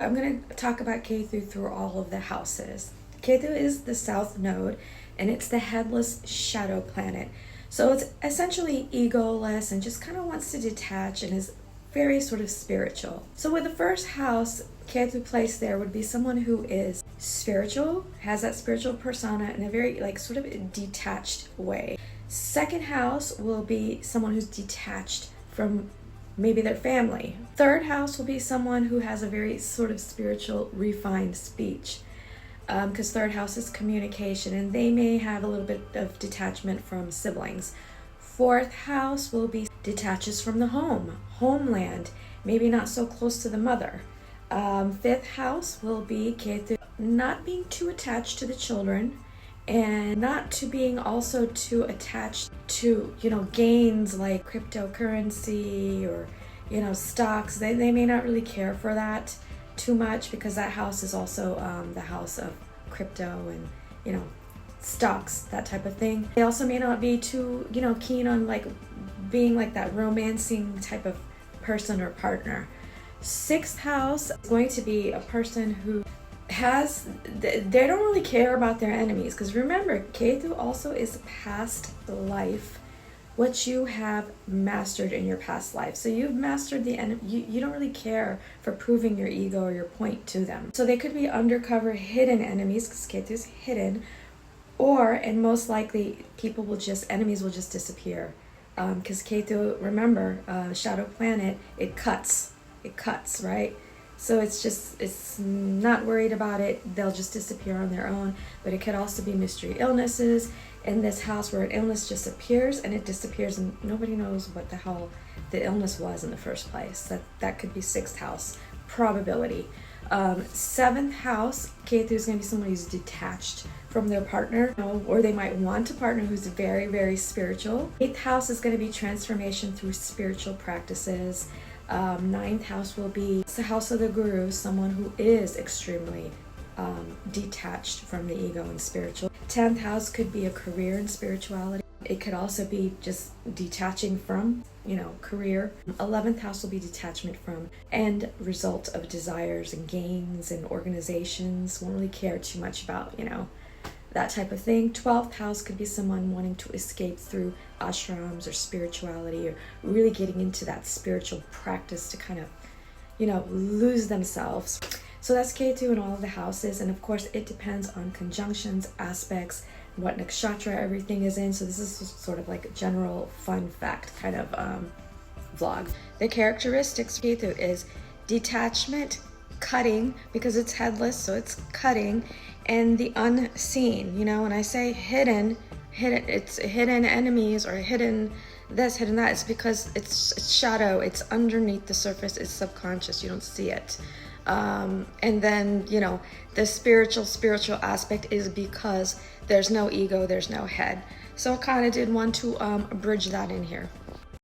I'm going to talk about Ketu through all of the houses. Ketu is the south node, and it's the headless shadow planet. So it's essentially egoless and just kind of wants to detach and is very sort of spiritual. So with the first house, Ketu placed there would be someone who is spiritual, has that spiritual persona in a very sort of detached way. Second house will be someone who's detached from maybe their family. Third house will be someone who has a very sort of spiritual, refined speech. Because third house is communication, and they may have a little bit of detachment from siblings. Fourth house will be detaches from the homeland, maybe not so close to the mother. Fifth house will be Ketu not being too attached to the children, and not to being also too attached to, gains like cryptocurrency or, stocks. They may not really care for that too much, because that house is also the house of crypto and, stocks, that type of thing. They also may not be too, keen on being that romancing type of person or partner. Sixth house is going to be a person who they don't really care about their enemies, because remember, Ketu also is past life, what you have mastered in your past life. So you've mastered the enemy. You don't really care for proving your ego or your point to them. So they could be undercover hidden enemies, because Ketu's hidden, and most likely enemies will just disappear, because Ketu, remember, shadow planet, it cuts, right? So it's not worried about it. They'll just disappear on their own. But it could also be mystery illnesses in this house, where an illness just appears and it disappears, and nobody knows what the hell the illness was in the first place. That could be sixth house probability. Seventh house, Ketu is going to be someone who's detached from their partner, or they might want a partner who's very, very spiritual. Eighth house is going to be transformation through spiritual practices. Ninth house will be the house of the guru, someone who is extremely detached from the ego and spiritual. 10th house could be a career in spirituality. It could also be just detaching from, career. 11th house will be detachment from and result of desires and gains and organizations. Won't really care too much about, that type of thing. 12th house could be someone wanting to escape through ashrams or spirituality, or really getting into that spiritual practice to kind of, lose themselves. So that's Ketu in all of the houses. And of course, it depends on conjunctions, aspects, what nakshatra everything is in. So this is sort of like a general fun fact kind of vlog. The characteristics of Ketu is detachment, cutting, because it's headless, so it's cutting, and the unseen. When I say hidden, it's hidden enemies or hidden this, hidden that. It's because it's shadow, it's underneath the surface, it's subconscious, you don't see it. And then, the spiritual aspect is because there's no ego, there's no head. So I kind of did want to bridge that in here.